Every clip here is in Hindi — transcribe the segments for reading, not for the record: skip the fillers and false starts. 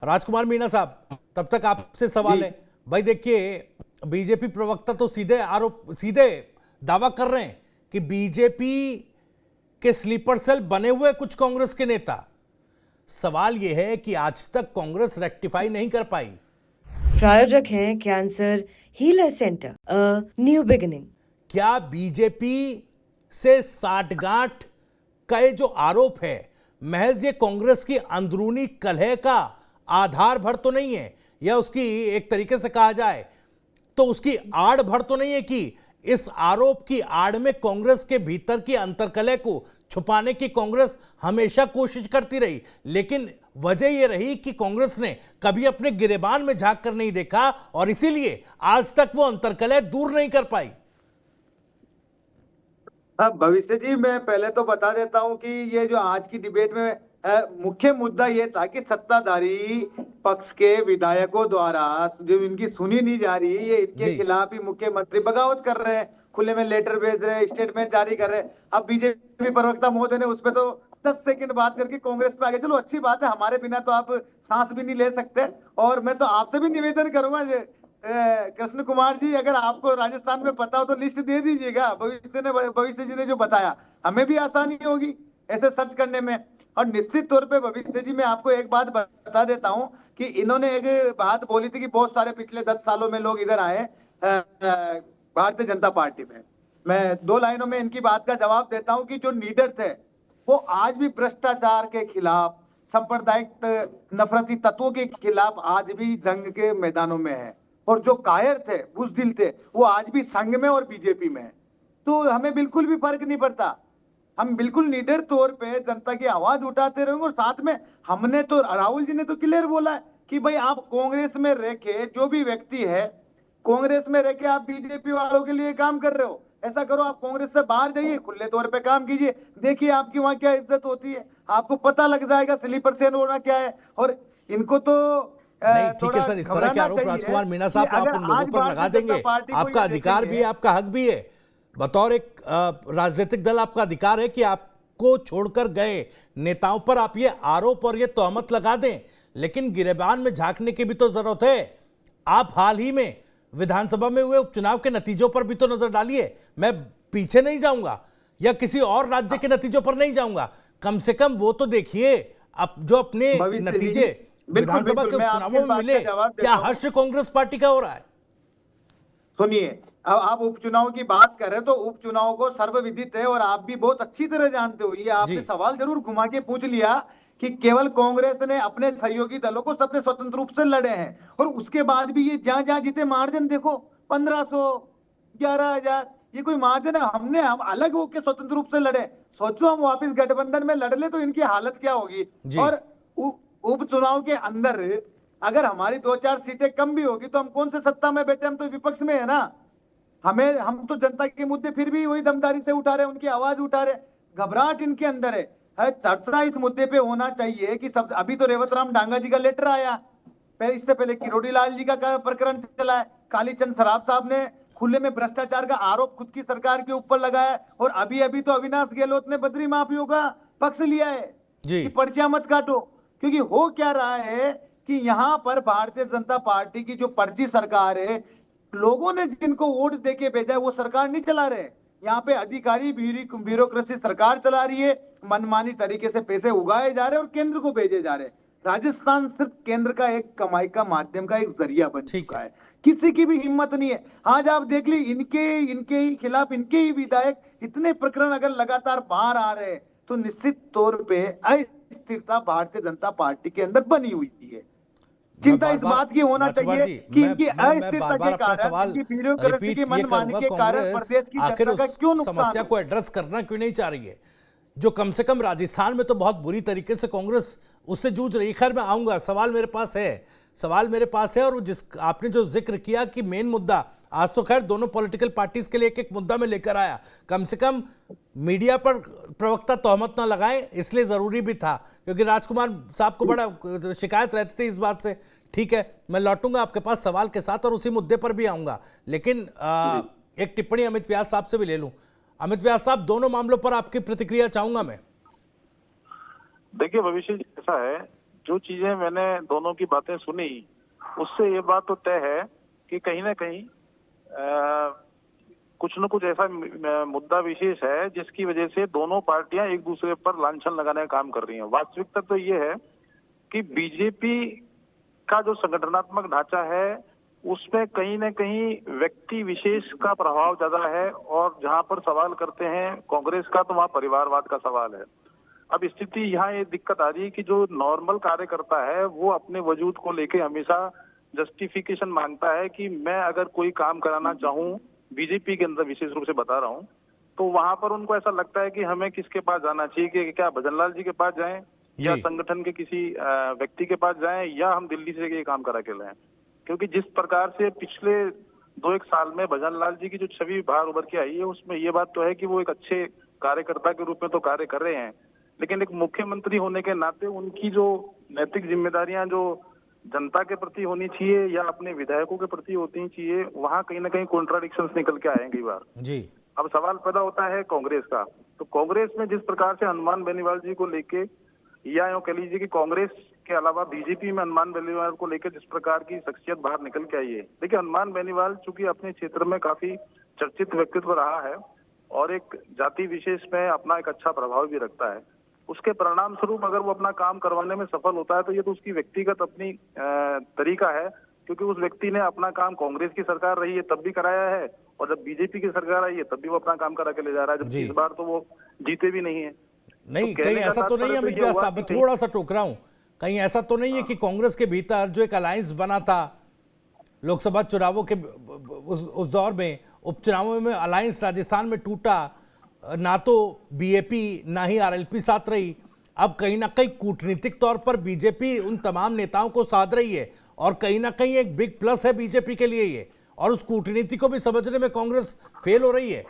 राजकुमार मीणा साहब, तब तक आपसे सवाल है भाई। देखिए, बीजेपी प्रवक्ता तो सीधे दावा कर रहे हैं कि बीजेपी के स्लीपर सेल बने हुए कुछ कांग्रेस के नेता। सवाल यह है कि आज तक कांग्रेस रेक्टिफाई नहीं कर पाई। प्रायोजक हैं cancer healer centre, a new beginning. क्या बीजेपी से साठगांठ का ये जो आरोप है महज ये कांग्रेस की अंदरूनी कलह का आधार भर तो नहीं है, या उसकी एक तरीके से कहा जाए तो उसकी आड़ भर तो नहीं है कि इस आरोप की आड़ में कांग्रेस के भीतर की अंतर्कलह को छुपाने की कांग्रेस हमेशा कोशिश करती रही, लेकिन वजह यह रही कि कांग्रेस ने कभी अपने गिरेबान में झांक कर नहीं देखा और इसीलिए आज तक वो अंतर्कलह दूर नहीं कर पाई। हाँ भविष्य जी, मैं पहले तो बता देता हूं कि ये जो आज की डिबेट में मुख्य मुद्दा ये था कि सत्ताधारी पक्ष के विधायकों द्वारा जो इनकी सुनी नहीं जा रही, ये इनके खिलाफ ही मुख्यमंत्री बगावत कर रहे हैं, खुले में लेटर भेज रहे हैं, स्टेटमेंट जारी कर रहे हैं। अब बीजेपी प्रवक्ता महोदय ने उस पर तो 10 सेकंड बात करके कांग्रेस पे आ गए। चलो अच्छी बात है, हमारे बिना तो आप सांस भी नहीं ले सकते। और मैं तो आपसे भी निवेदन करूंगा कृष्ण कुमार जी, अगर आपको राजस्थान में पता हो तो लिस्ट दे दीजिएगा। भविष्य जी ने जो बताया, हमें भी आसानी होगी ऐसे सर्च करने में। और निश्चित तौर पे भविष्य जी, मैं आपको एक बात बता देता हूं कि इन्होंने एक बात बोली थी कि बहुत सारे पिछले 10 सालों में लोग इधर आए भारतीय जनता पार्टी में। मैं 2 लाइनों में इनकी बात का जवाब देता हूं कि जो लीडर थे वो आज भी भ्रष्टाचार के खिलाफ, सांप्रदायिक नफरती तत्वों के खिलाफ आज भी जंग के मैदानों में है। और जो कायर थे, बुज़दिल थे, वो आज भी संघ में और बीजेपी में है। तो हमें बिल्कुल भी फर्क नहीं पड़ता, हम बिल्कुल निडर तौर पे जनता की आवाज उठाते रहेंगे। और साथ में हमने तो, राहुल जी ने तो क्लियर बोला है कि भाई आप कांग्रेस में रह के, जो भी व्यक्ति है कांग्रेस में रह के आप बीजेपी वालों के लिए काम कर रहे हो, ऐसा करो आप कांग्रेस से बाहर जाइए, खुले तौर पे काम कीजिए, देखिए आपकी वहां क्या इज्जत होती है, आपको पता लग जाएगा स्लीपर सेल होना क्या है। और इनको तो नहीं, ठीक है सर, इस तरह के आरोप राजकुमार मीणा साहब आप उन लोगों पर लगा देंगे, आपका अधिकार भी है, आपका हक भी है, बतौर एक राजनीतिक दल आपका अधिकार है कि आपको छोड़कर गए नेताओं पर आप ये आरोप और ये तोहमत लगा दें, लेकिन गिरेबान में झांकने की भी तो जरूरत है। आप हाल ही में विधानसभा में हुए उपचुनाव के नतीजों पर भी तो नजर डालिए। मैं पीछे नहीं जाऊंगा या किसी और राज्य के नतीजों पर नहीं जाऊंगा, कम से कम वो तो देखिए अब जो अपने नतीजे विधानसभा के उपचुनावों में मिले, क्या हर्ष कांग्रेस पार्टी का हो रहा है? सुनिए, अब आप उपचुनाव की बात कर रहे हैं तो उपचुनाव को सर्वविदित है और आप भी बहुत अच्छी तरह जानते हो। ये आपने सवाल जरूर घुमा के पूछ लिया कि केवल कांग्रेस ने अपने सहयोगी दलों को सबने स्वतंत्र रूप से लड़े हैं, और उसके बाद भी ये जहां जहां जीते मार्जिन देखो 1500, 11,000, ये कोई मार्जिन है? हम अलग होकर स्वतंत्र रूप से लड़े। सोचो हम वापिस गठबंधन में लड़ ले तो इनकी हालत क्या होगी। और उपचुनाव के अंदर अगर हमारी 2-4 सीटें कम भी होगी तो हम कौन से सत्ता में बैठे, हम तो विपक्ष में है ना। हम तो जनता के मुद्दे फिर भी वही दमदारी से उठा रहे, उनकी आवाज उठा रहे। घबराहट इनके अंदर है। चर्चा इस मुद्दे पे होना चाहिए कि सब, अभी तो रेवतराम डांगा जी का लेटर आया, इससे पहले किरोड़ी लाल जी का प्रकरण चला है, कालीचंद सराफ साहब ने खुले में भ्रष्टाचार का आरोप खुद की सरकार के ऊपर लगाया, और अभी अभी तो अविनाश गहलोत ने बद्री माफियों का पक्ष लिया है कि पर्चियां मत काटो। क्योंकि हो क्या रहा है कि यहां पर भारतीय जनता पार्टी की जो पर्ची सरकार है, लोगों ने जिनको वोट देके भेजा है वो सरकार नहीं चला रहे। यहाँ पे अधिकारी ब्यूरोक्रेसी सरकार चला रही है, मनमानी तरीके से पैसे उगाए जा रहे हैं और केंद्र को भेजे जा रहे हैं। राजस्थान सिर्फ केंद्र का एक कमाई का माध्यम का एक जरिया बन चुका है। किसी की भी हिम्मत नहीं है। आज आप देख ली, इनके ही खिलाफ इनके ही विधायक, इतने प्रकरण अगर लगातार बाहर आ रहे हैं तो निश्चित तौर पे अस्थिरता भारतीय जनता पार्टी के अंदर बनी हुई है। चिंता इस बात की होना चाहिए कि इनकी अस्थिरता के कारण, इनकी ब्यूरोक्रेसी की मनमानी के कारण प्रदेश की जनता का क्यों नुकसान, समस्या को एड्रेस करना क्यों नहीं चाह रही है, जो कम से कम राजस्थान में तो बहुत बुरी तरीके से कांग्रेस उससे जूझ रही है। खैर मैं आऊंगा, सवाल मेरे पास है और जिस आपने जो जिक्र किया कि मेन मुद्दा, आज तो खैर दोनों पॉलिटिकल पार्टीज के लिए एक एक मुद्दा में लेकर आया, कम से कम मीडिया पर प्रवक्ता तोहमत ना लगाए, इसलिए जरूरी भी था, क्योंकि राजकुमार साहब को बड़ा शिकायत रहती थी इस बात से। ठीक है, मैं लौटूंगा आपके पास सवाल के साथ और उसी मुद्दे पर भी आऊंगा, लेकिन एक टिप्पणी अमित व्यास साहब से भी ले लूं। अमित व्यास साहब, दोनों मामलों पर आपकी प्रतिक्रिया चाहूंगा मैं। देखिए भविष्य, ऐसा है जो चीजें मैंने दोनों की बातें सुनी, उससे ये बात तो तय है कि कहीं ना कहीं कुछ न कुछ ऐसा मुद्दा विशेष है जिसकी वजह से दोनों पार्टियां एक दूसरे पर लांछन लगाने का काम कर रही हैं। वास्तविकता तो ये है कि बीजेपी का जो संगठनात्मक ढांचा है उसमें कहीं न कहीं व्यक्ति विशेष का प्रभाव ज्यादा है, और जहां पर सवाल करते हैं कांग्रेस का तो वहां परिवारवाद का सवाल है। अब स्थिति यहाँ ये दिक्कत आ रही है कि जो नॉर्मल कार्यकर्ता है वो अपने वजूद को लेके हमेशा जस्टिफिकेशन मांगता है कि मैं अगर कोई काम कराना चाहूँ, बीजेपी के अंदर विशेष रूप से बता रहा हूँ, तो वहां पर उनको ऐसा लगता है कि हमें किसके पास जाना चाहिए, कि क्या भजनलाल जी के पास जाएं या संगठन के किसी व्यक्ति के पास जाएं, या हम दिल्ली से ये काम करा के लाएं। क्योंकि जिस प्रकार से पिछले 2-1 साल में भजनलाल जी की जो छवि बाहर उभर के आई है, उसमें ये बात तो है कि वो एक अच्छे कार्यकर्ता के रूप में तो कार्य कर रहे हैं, लेकिन एक मुख्यमंत्री होने के नाते उनकी जो नैतिक जिम्मेदारियां जो जनता के प्रति होनी चाहिए या अपने विधायकों के प्रति होती चाहिए, वहां कहीं ना कहीं कॉन्ट्राडिक्शंस निकल के आएंगे कई बार जी। अब सवाल पैदा होता है कांग्रेस का, तो कांग्रेस में जिस प्रकार से हनुमान बेनीवाल जी को लेके, या यूं कह लीजिए कि कांग्रेस के अलावा बीजेपी में हनुमान बेनीवाल को लेकर जिस प्रकार की शख्सियत बाहर निकल के आई है। देखिए, हनुमान बेनीवाल चूंकि अपने क्षेत्र में काफी चर्चित व्यक्तित्व रहा है और एक जाति विशेष में अपना एक अच्छा प्रभाव भी रखता है, उसके परिणाम स्वरूप अगर वो अपना काम करवाने में सफल होता है तो ये तो उसकी व्यक्तिगत अपनी तरीका है, क्योंकि उस व्यक्ति ने अपना काम कांग्रेस की सरकार रही है तब भी कराया है, और जब बीजेपी की सरकार आई है तब भी वो अपना काम करा के ले जा रहा है, जबकि इस बार तो वो जीते भी नहीं है। नहीं, कहीं ऐसा तो नहीं है अमित व्यास साहब, मैं थोड़ा सा टोक रहा हूं, कहीं ऐसा तो नहीं है कि कांग्रेस के भीतर जो एक अलायंस बना था लोकसभा चुनावों के उस दौर में, उपचुनावों में अलायंस राजस्थान में टूटा, ना तो बीएपी ना ही आरएलपी साथ रही, अब कहीं ना कहीं कूटनीतिक तौर पर बीजेपी उन तमाम नेताओं को साध रही है, और कहीं ना कहीं एक बिग प्लस है बीजेपी के लिए ये, और उस कूटनीति को भी समझने में कांग्रेस फेल हो रही है।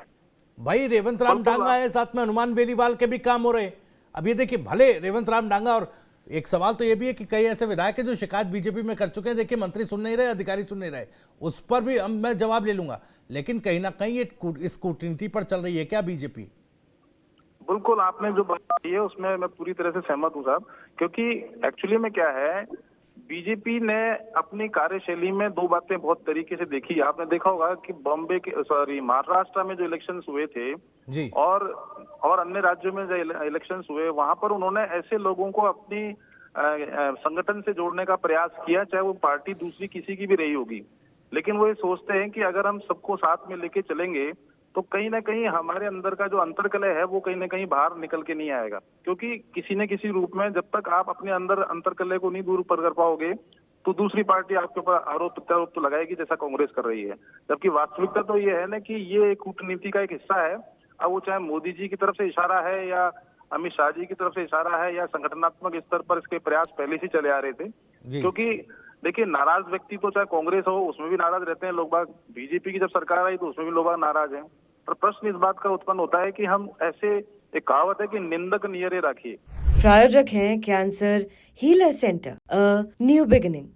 भाई रेवंत राम डांगा है, साथ में हनुमान बेनीवाल के भी काम हो रहे हैं। अब ये देखिए, भले रेवंत राम डांगा, और एक सवाल तो ये भी है कि कई ऐसे विधायक हैं जो शिकायत बीजेपी में कर चुके हैं, देखिए मंत्री सुन नहीं रहे, अधिकारी सुन नहीं रहे, उस पर भी मैं जवाब ले लूंगा, लेकिन कहीं ना कहीं ये इस कूटनीति पर चल रही है क्या बीजेपी? बिल्कुल, आपने जो बात की है उसमें मैं पूरी तरह से सहमत हूँ साहब, क्योंकि एक्चुअली में क्या है, बीजेपी ने अपनी कार्यशैली में 2 बातें बहुत तरीके से देखी। आपने देखा होगा कि महाराष्ट्र में जो इलेक्शंस हुए थे जी, और अन्य राज्यों में जो इलेक्शंस हुए, वहां पर उन्होंने ऐसे लोगों को अपनी संगठन से जोड़ने का प्रयास किया, चाहे वो पार्टी दूसरी किसी की भी रही होगी, लेकिन वो ये सोचते हैं कि अगर हम सबको साथ में लेके चलेंगे तो कहीं ना कहीं हमारे अंदर का जो अंतर्कलह है वो कहीं ना कहीं बाहर निकल के नहीं आएगा, क्योंकि किसी न किसी रूप में जब तक आप अपने अंदर अंतर्कलह को नहीं दूर कर पाओगे तो दूसरी पार्टी आपके ऊपर आरोप प्रत्यारोप तो लगाएगी, जैसा कांग्रेस कर रही है। जबकि वास्तविकता तो ये है ना कि ये कूटनीति का एक हिस्सा है। अब वो चाहे मोदी जी की तरफ से इशारा है या अमित शाह जी की तरफ से इशारा है या संगठनात्मक स्तर पर इसके प्रयास पहले से चले आ रहे थे, क्योंकि देखिए नाराज व्यक्ति तो चाहे कांग्रेस हो उसमें भी नाराज रहते हैं लोग बाग, बीजेपी की जब सरकार आई तो उसमें भी लोग बाग नाराज हैं। पर प्रश्न इस बात का उत्पन्न होता है कि हम ऐसे, एक कहावत है कि निंदक नियरे राखिए। प्रायोजक हैं cancer healer centre, a new beginning.